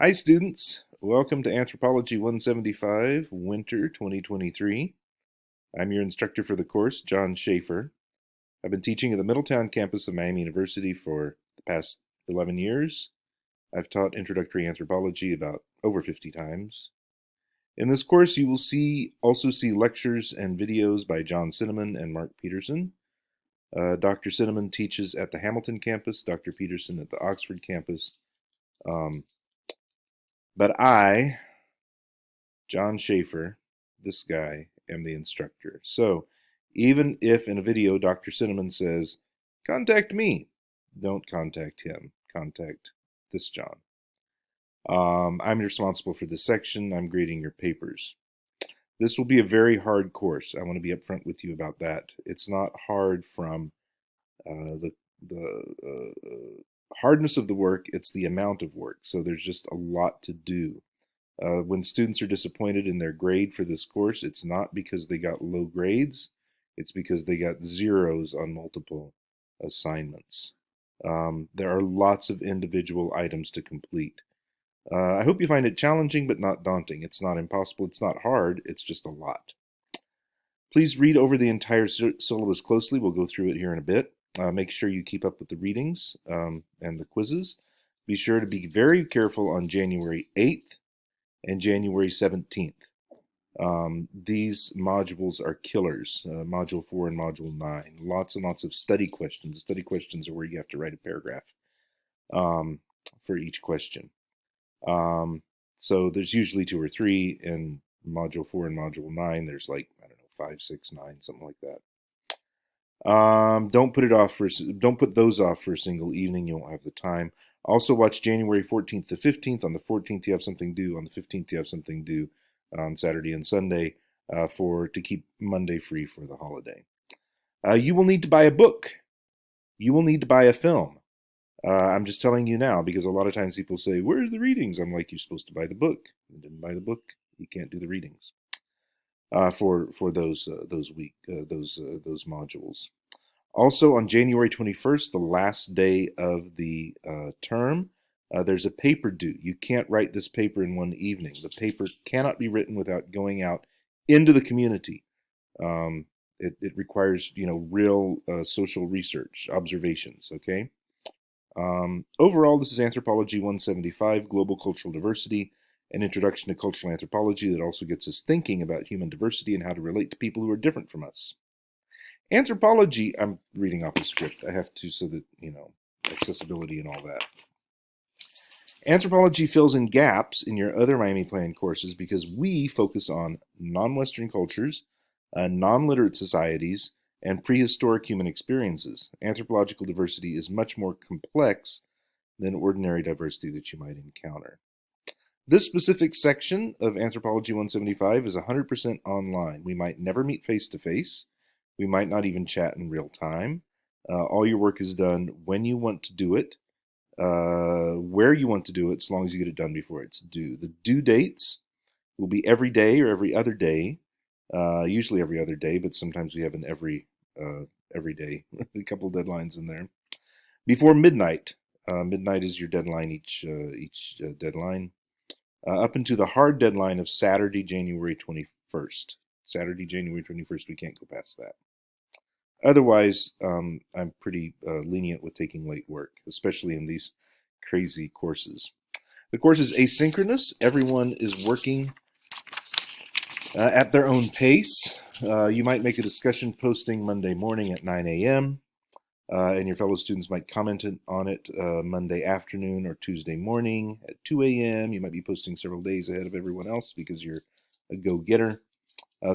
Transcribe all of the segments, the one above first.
Hi students, welcome to Anthropology 175, Winter 2023. I'm your instructor for the course, John Schaefer. I've been teaching at the Middletown campus of Miami University for the past 11 years. I've taught introductory anthropology about over 50 times. In this course, you will also see lectures and videos by John Cinnamon and Mark Peterson. Dr. Cinnamon teaches at the Hamilton campus, Dr. Peterson at the Oxford campus. But I, John Schaefer, this guy, am the instructor. So even if in a video Dr. Cinnamon says, contact me, don't contact him. Contact this John. I'm responsible for this section. I'm grading your papers. This will be a very hard course. I want to be upfront with you about that. It's not hard from the hardness of the work, it's the amount of work. So there's just a lot to do. When students are disappointed in their grade for this course, it's not because they got low grades, it's because they got zeros on multiple assignments. There are lots of individual items to complete. I hope you find it challenging but not daunting. It's not impossible, it's not hard, it's just a lot. Please read over the entire syllabus closely. We'll go through it here in a bit. Make sure you keep up with the readings and the quizzes. Be sure to be very careful on January 8th and January 17th. These modules are killers, Module 4 and Module 9. Lots and lots of study questions. Study questions are where you have to write a paragraph for each question. So there's usually 2 or 3 in Module 4 and Module 9. There's like, I don't know, 5, 6, 9, something like that. Don't put those off for a single evening. You won't have the time. Also watch January 14th to 15th. On the 14th you have something due. On the 15th you have something due on Saturday and Sunday to keep Monday free for the holiday. You will need to buy a book. You will need to buy a film. I'm just telling you now because a lot of times people say, "Where's the readings?" I'm like, "You're supposed to buy the book. You didn't buy the book. You can't do the readings for those modules." Also, on January 21st, the last day of the term, there's a paper due. You can't write this paper in one evening. The paper cannot be written without going out into the community. It requires, real social research, observations, okay? Overall, this is Anthropology 175, Global Cultural Diversity, an introduction to cultural anthropology that also gets us thinking about human diversity and how to relate to people who are different from us. Anthropology, I'm reading off the script. I have to so that, accessibility and all that. Anthropology fills in gaps in your other Miami Plan courses because we focus on non-Western cultures, non-literate societies, and prehistoric human experiences. Anthropological diversity is much more complex than ordinary diversity that you might encounter. This specific section of Anthropology 175 is 100% online. We might never meet face-to-face. We might not even chat in real time. All your work is done when you want to do it, where you want to do it, as long as you get it done before it's due. The due dates will be every day or every other day, usually every other day, but sometimes we have an every day, a couple of deadlines in there. Before midnight. Midnight is your deadline each deadline. Up into the hard deadline of Saturday, January 21st. Saturday, January 21st, we can't go past that. Otherwise, I'm pretty lenient with taking late work, especially in these crazy courses. The course is asynchronous. Everyone is working at their own pace. You might make a discussion posting Monday morning at 9 a.m., and your fellow students might comment on it Monday afternoon or Tuesday morning at 2 a.m. You might be posting several days ahead of everyone else because you're a go-getter.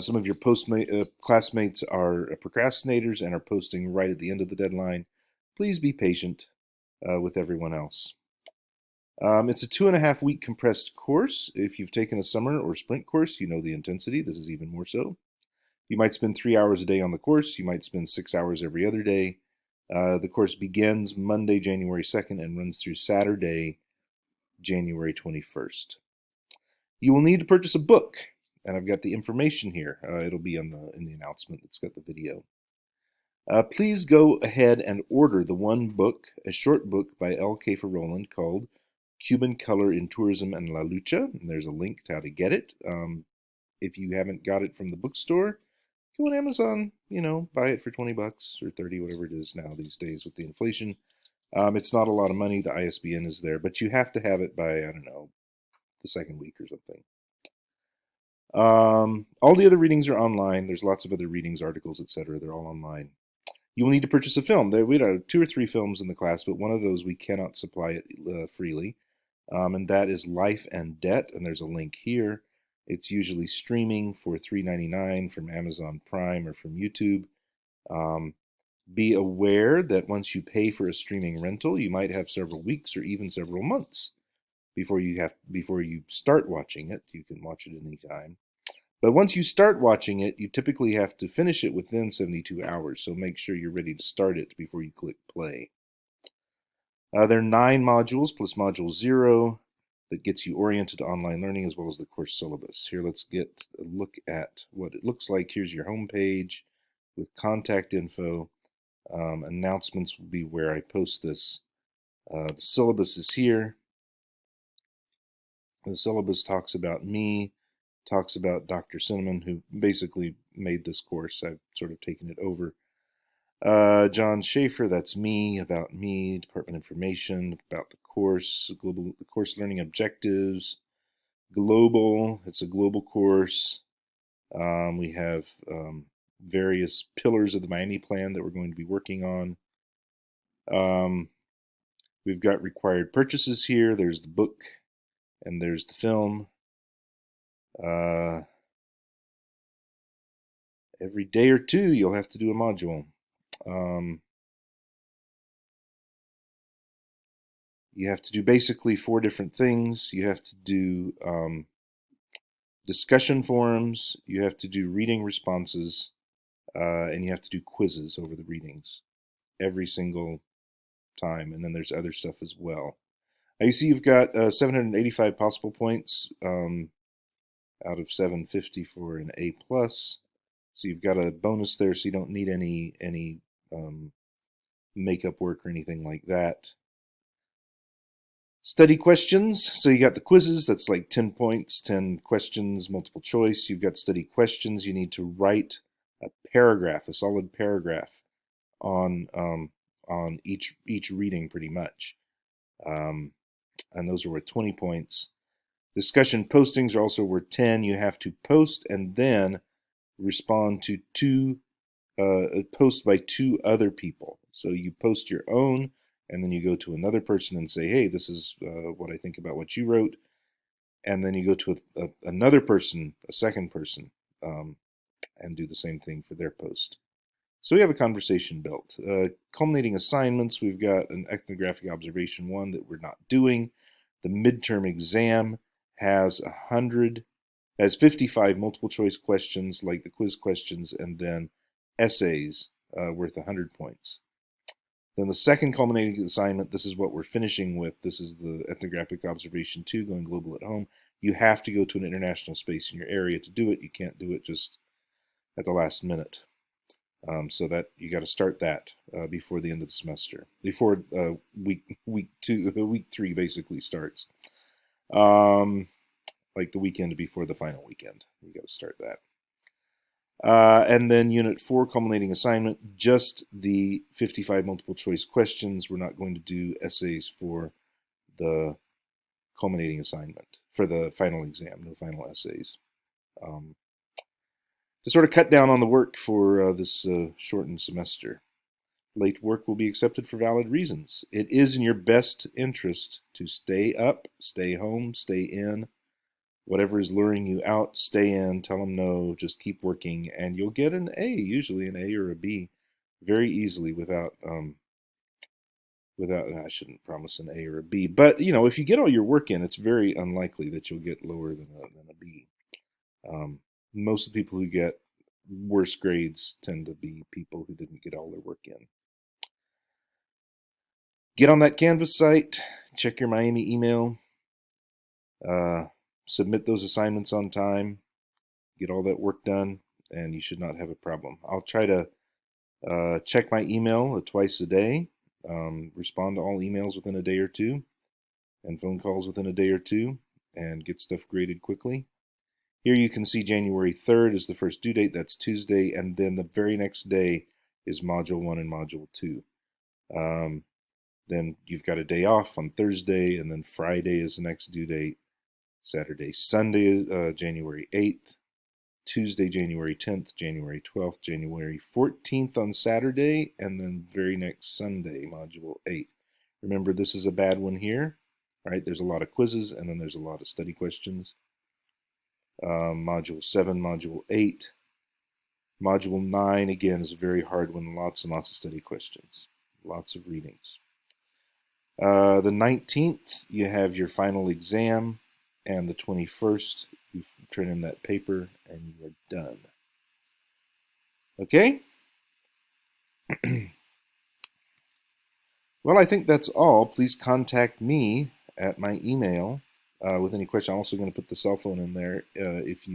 Some of your classmates are procrastinators and are posting right at the end of the deadline. Please be patient with everyone else. It's a 2.5-week compressed course. If you've taken a summer or sprint course, you know the intensity. This is even more so. You might spend 3 hours a day on the course. You might spend 6 hours every other day. The course begins Monday, January 2nd and runs through Saturday, January 21st. You will need to purchase a book, and I've got the information here. It'll be in the announcement. It's got the video. Please go ahead and order the one book, a short book by L. Kafer Rowland called Cuban Color in Tourism and La Lucha. And there's a link to how to get it. If you haven't got it from the bookstore, go on Amazon, buy it for 20 bucks or 30, whatever it is now these days with the inflation. It's not a lot of money. The ISBN is there, but you have to have it by, I don't know, the second week or something. All the other readings are online. There's lots of other readings, articles, etc. They're all online. You will need to purchase a film. We had 2 or 3 films in the class, but one of those we cannot supply it freely, and that is Life and Debt, and there's a link here. It's usually streaming for $3.99 from Amazon Prime or from YouTube. Be aware that once you pay for a streaming rental, you might have several weeks or even several months before you start watching it. You can watch it anytime. But once you start watching it, you typically have to finish it within 72 hours, so make sure you're ready to start it before you click play. There are 9 modules plus Module 0 that gets you oriented to online learning as well as the course syllabus. Here, let's get a look at what it looks like. Here's your home page with contact info. Announcements will be where I post this. The syllabus is here. The syllabus talks about me, talks about Dr. Cinnamon, who basically made this course. I've sort of taken it over. John Schaefer, that's me, about me, department information, about the course, course learning objectives, global, it's a global course. We have various pillars of the Miami plan that we're going to be working on. We've got required purchases here. There's the book and there's the film. Every day or 2, you'll have to do a module. You have to do basically 4 different things. You have to do discussion forums, you have to do reading responses, and you have to do quizzes over the readings every single time. And then there's other stuff as well. You see you've got 785 possible points out of 750 for an A+. So you've got a bonus there, so you don't need any makeup work or anything like that. Study questions. So you got the quizzes, that's like 10 points, 10 questions, multiple choice. You've got study questions. You need to write a paragraph, a solid paragraph on each reading pretty much. And those are worth 20 points. Discussion postings are also worth 10. You have to post and then respond to 2 post by 2 other people. So you post your own, and then you go to another person and say, hey, this is what I think about what you wrote. And then you go to another person, a second person, and do the same thing for their post. So we have a conversation built. Culminating assignments, we've got an ethnographic observation 1 that we're not doing. The midterm exam has 55 multiple choice questions like the quiz questions, and then essays worth 100 points. Then the second culminating assignment, this is what we're finishing with. This is the ethnographic observation 2, going global at home. You have to go to an international space in your area to do it. You can't do it just at the last minute. So that you got to start that before the end of the semester, before week 3 basically starts. Like the weekend before the final weekend, you got to start that. And then Unit 4, culminating assignment, just the 55 multiple choice questions. We're not going to do essays for the culminating assignment, for the final exam, no final essays. To sort of cut down on the work for this shortened semester. Late work will be accepted for valid reasons. It is in your best interest to stay up, stay home, stay in. Whatever is luring you out, stay in, tell them no, just keep working, and you'll get an A, usually an A or a B, very easily without, I shouldn't promise an A or a B, but, if you get all your work in, it's very unlikely that you'll get lower than a B. Most of the people who get worse grades tend to be people who didn't get all their work in. Get on that Canvas site, check your Miami email, submit those assignments on time, get all that work done, and you should not have a problem. I'll try to check my email twice a day, respond to all emails within a day or 2. and phone calls within a day or two and get stuff graded quickly. Here you can see January 3rd is the first due date. That's Tuesday. And then the very next day is Module 1 and Module 2. Then you've got a day off on Thursday, and then Friday is the next due date. Saturday, Sunday, January 8th. Tuesday, January 10th, January 12th, January 14th on Saturday, and then very next Sunday, Module 8. Remember, this is a bad one here, right? There's a lot of quizzes, and then there's a lot of study questions. Module 7, Module 8. Module 9, again, is a very hard one, lots and lots of study questions, lots of readings. The 19th, you have your final exam, and the 21st, you turn in that paper, and you are done. Okay? Well, I think that's all. Please contact me at my email with any question. I'm also going to put the cell phone in there. If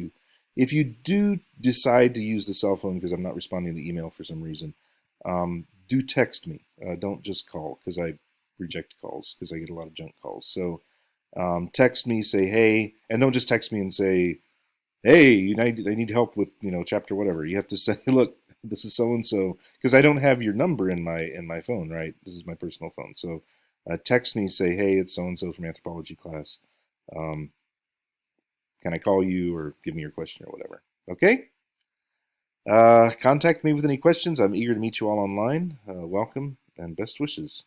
you do decide to use the cell phone because I'm not responding to the email for some reason, do text me. Don't just call, because I reject calls because I get a lot of junk calls. So text me, say hey, and don't just text me and say, hey, I need help with chapter whatever. You have to say, look, this is so and so, because I don't have your number in my phone, right? This is my personal phone. So text me, say, hey, it's so and so from anthropology class. Can I call you, or give me your question or whatever? Okay. Contact me with any questions. I'm eager to meet you all online. Welcome and best wishes.